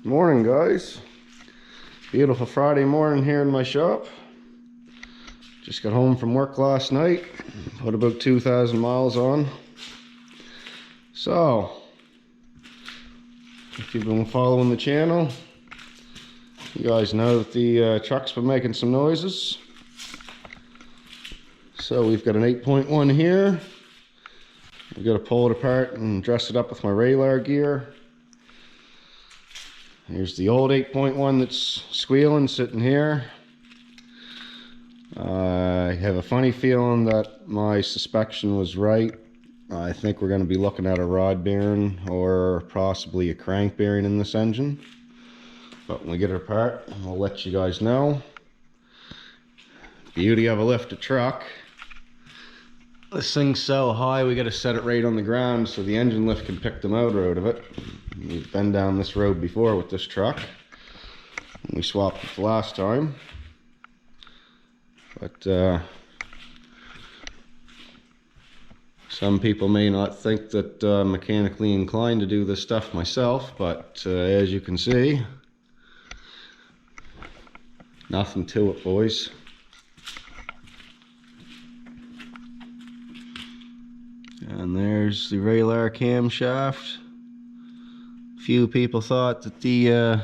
Morning, guys. Beautiful Friday morning here in my shop. Just got home from work last night. Put about 2,000 miles on. So, if you've been following the channel, you guys know that the truck's been making some noises. So we've got an 8.1 here. We've got to pull it apart and dress it up with my Raylar gear. Here's the old 8.1 that's squealing, sitting here. I have a funny feeling that my suspicion was right. I think we're going to be looking at a rod bearing or possibly a crank bearing in this engine. But when we get it apart, I'll let you guys know. Beauty of a lifted truck. This thing's so high we got to set it right on the ground so the engine lift can pick the motor out of it. We've been down this road before with this truck. We swapped it the last time. But some people may not think that I'm mechanically inclined to do this stuff myself, but as you can see, nothing to it, boys. And there's the Raylar camshaft. Few people thought that the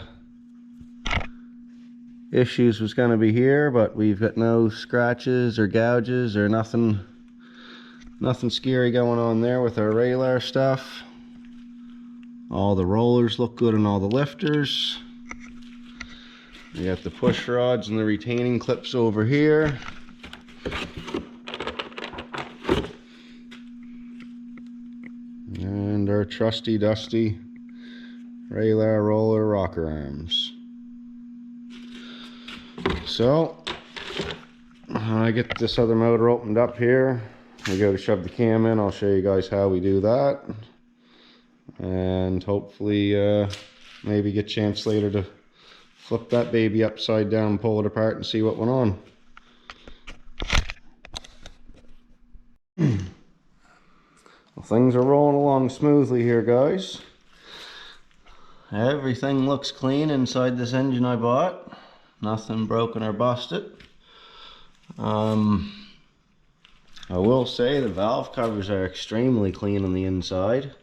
issues was going to be here, but we've got no scratches or gouges or nothing scary going on there with our Raylar stuff. All the rollers look good on all the lifters. We got the push rods and the retaining clips over here. And our trusty dusty Raylar roller rocker arms. So when I get this other motor opened up here, we go to shove the cam in. I'll show you guys how we do that, and hopefully maybe get a chance later to flip that baby upside down, pull it apart, and see what went on. Well, things are rolling along smoothly here, guys. Everything looks clean inside this engine I bought. Nothing broken or busted. I will say the valve covers are extremely clean on the inside.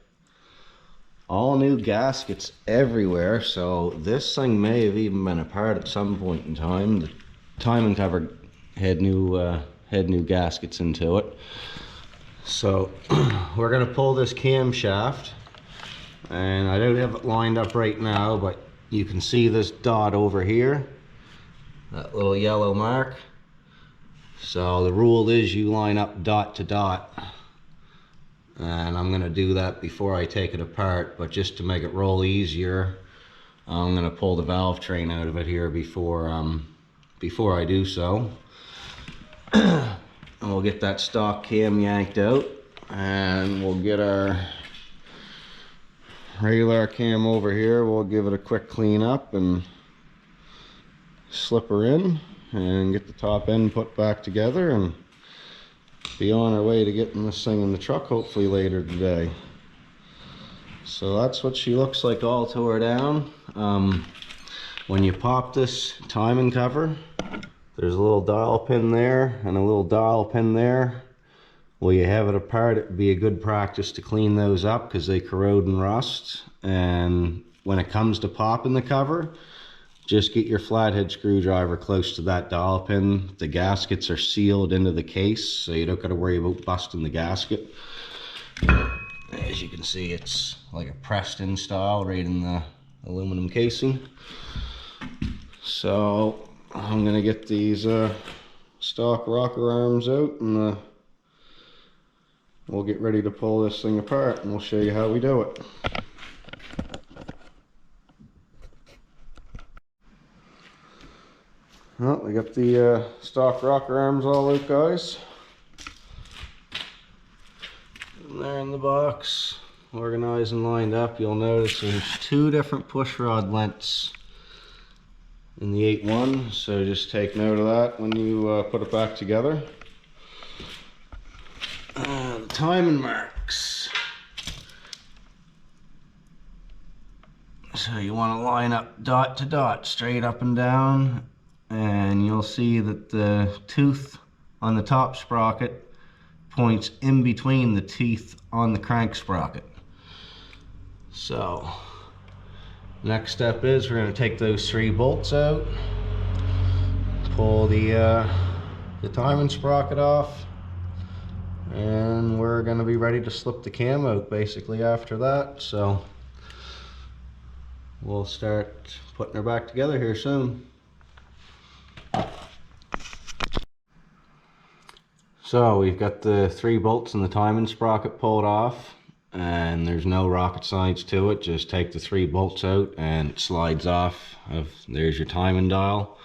All new gaskets everywhere, so this thing may have even been apart at some point in time. The timing cover had new gaskets into it. So we're going to pull this camshaft, and I don't have it lined up right now, but you can see this dot over here, that little yellow mark. So the rule is you line up dot to dot, and I'm going to do that before I take it apart, but just to make it roll easier, I'm going to pull the valve train out of it here before I do so. And we'll get that stock cam yanked out, and we'll get our Raylar cam over here. We'll give it a quick clean up and slip her in and get the top end put back together and be on our way to getting this thing in the truck hopefully later today. So that's what she looks like all tore down. When you pop this timing cover, there's a little dial pin there and a little dial pin there. Well, you have it apart, it'd be a good practice to clean those up because they corrode and rust. And when it comes to popping the cover, just get your flathead screwdriver close to that dial pin. The gaskets are sealed into the case, so you don't got to worry about busting the gasket. As you can see, it's like a pressed in style right in the aluminum casing. So I'm gonna get these stock rocker arms out, and we'll get ready to pull this thing apart, and we'll show you how we do it. Well, we got the stock rocker arms all out, guys. And they're in the box, organized and lined up. You'll notice there's two different push rod lengths in the 8.1, so just take note of that when you put it back together. The timing marks. So you want to line up dot to dot, straight up and down, and you'll see that the tooth on the top sprocket points in between the teeth on the crank sprocket. So next step is we're going to take those 3 bolts out, pull the timing sprocket off, and we're going to be ready to slip the cam out basically after that. So we'll start putting her back together here soon. So we've got the 3 bolts and the timing sprocket pulled off, and there's no rocket science to it. Just take the 3 bolts out and it slides off. There's your timing dial.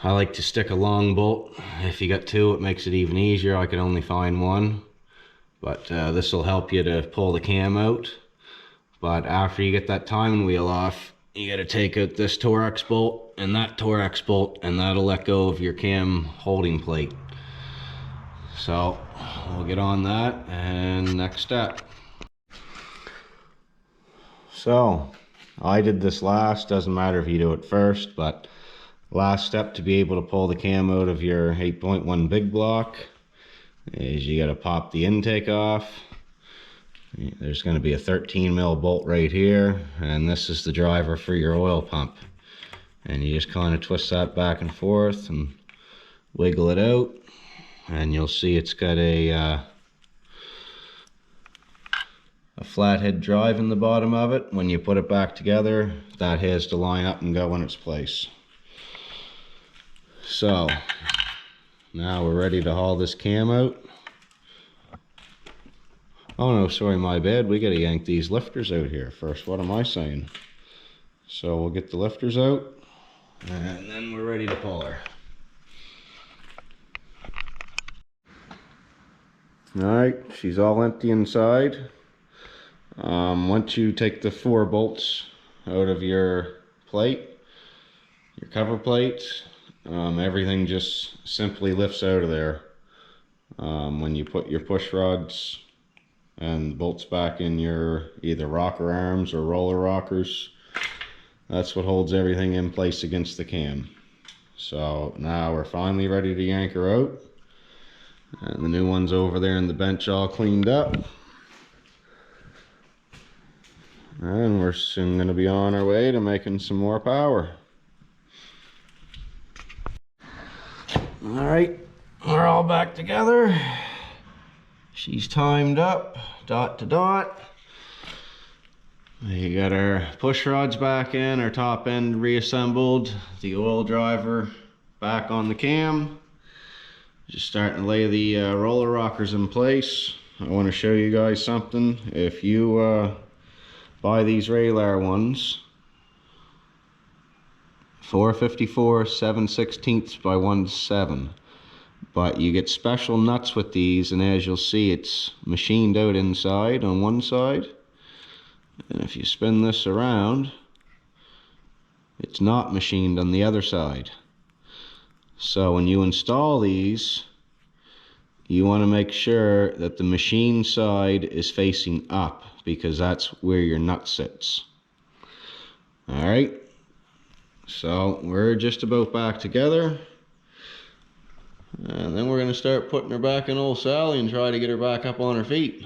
I like to stick a long bolt. If you got 2, it makes it even easier. I could only find 1, but this will help you to pull the cam out. But after you get that timing wheel off, you got to take out this Torx bolt and that Torx bolt, and that'll let go of your cam holding plate. So we'll get on that, and next step. So I did this last, doesn't matter if you do it first, but last step to be able to pull the cam out of your 8.1 big block is you got to pop the intake off. There's going to be a 13 mil bolt right here, and this is the driver for your oil pump, and you just kind of twist that back and forth and wiggle it out, and you'll see it's got a flathead drive in the bottom of it. When you put it back together, that has to line up and go in its place. So now we're ready to haul this cam out. Oh no, sorry, my bad. We gotta yank these lifters out here first. What am I saying? So we'll get the lifters out, and then we're ready to pull her. Alright, she's all empty inside. Once you take the 4 bolts out of your plate, your cover plate, everything just simply lifts out of there. When you put your push rods and bolts back in your either rocker arms or roller rockers, that's what holds everything in place against the cam. So now we're finally ready to yank her out, and the new one's over there in the bench all cleaned up, and we're soon going to be on our way to making some more power. Alright, we're all back together. She's timed up, dot to dot. You got our push rods back in, our top end reassembled, the oil driver back on the cam. Just starting to lay the roller rockers in place. I want to show you guys something. If you buy these Raylar ones, 454 7/16 by 1/7. But you get special nuts with these, and as you'll see, it's machined out inside on one side, and if you spin this around, it's not machined on the other side. So when you install these, you want to make sure that the machine side is facing up, because that's where your nut sits. Alright, so we're just about back together. And then we're going to start putting her back in old Sally and try to get her back up on her feet.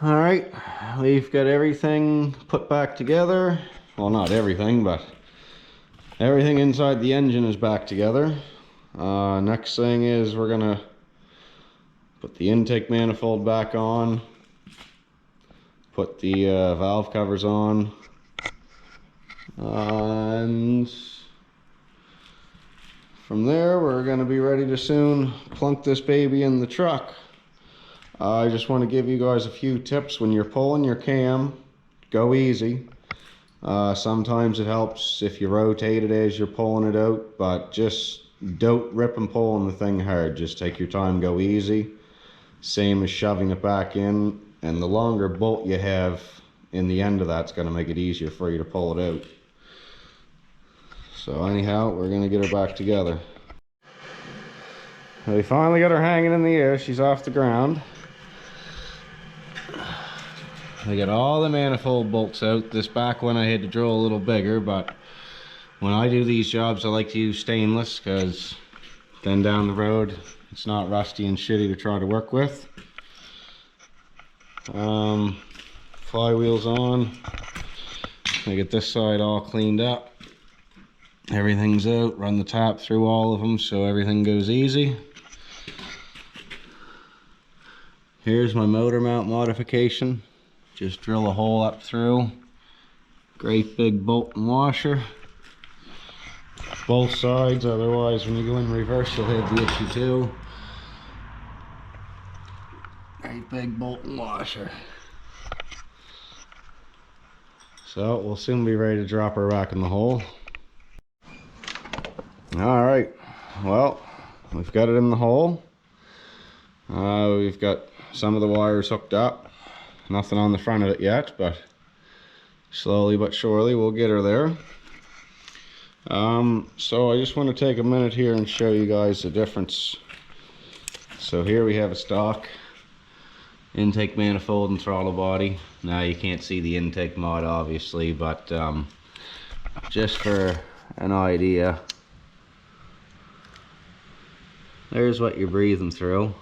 Alright, we've got everything put back together. Well, not everything, but everything inside the engine is back together. Next thing is we're going to put the intake manifold back on, put the valve covers on, and from there we're going to be ready to soon plunk this baby in the truck. I just want to give you guys a few tips. When you're pulling your cam, go easy. Sometimes it helps if you rotate it as you're pulling it out, but just don't rip and pull on the thing hard. Just take your time, go easy. Same as shoving it back in, and the longer bolt you have in the end of that's going to make it easier for you to pull it out. So anyhow, we're going to get her back together. We finally got her hanging in the air. She's off the ground. I got all the manifold bolts out. This back one I had to drill a little bigger, but when I do these jobs I like to use stainless because then down the road it's not rusty and shitty to try to work with. Flywheel's on. I get this side all cleaned up. Everything's out. Run the tap through all of them so everything goes easy. Here's my motor mount modification. Just drill a hole up through. Great big bolt and washer. Both sides, otherwise when you go in reverse you'll have the issue too. Great big bolt and washer. So we'll soon be ready to drop her back in the hole. Alright, well, we've got it in the hole. We've got some of the wires hooked up. Nothing on the front of it yet, but slowly but surely we'll get her there. So I just want to take a minute here and show you guys the difference. So here we have a stock intake manifold and throttle body. Now you can't see the intake mod obviously, but just for an idea, there's what you're breathing through.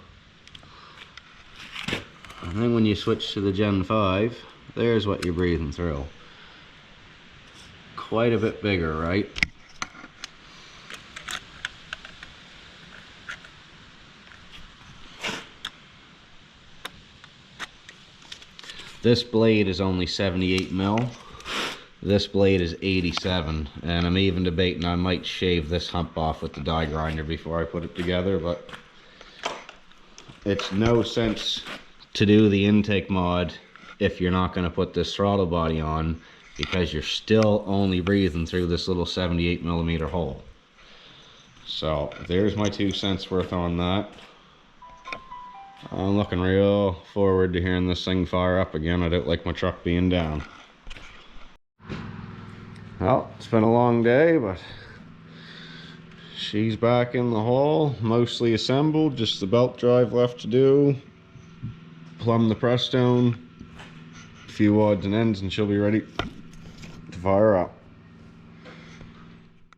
And then when you switch to the Gen 5, there's what you're breathing through. Quite a bit bigger, right? This blade is only 78 mil. This blade is 87, and I'm even debating I might shave this hump off with the die grinder before I put it together, but it's no sense to do the intake mod if you're not going to put this throttle body on, because you're still only breathing through this little 78 millimeter hole. So there's my 2 cents worth on that. I'm looking real forward to hearing this thing fire up again. I don't like my truck being down. Well, it's been a long day, but she's back in the hole, mostly assembled, just the belt drive left to do. Plumb the press stone, a few odds and ends, and she'll be ready to fire up.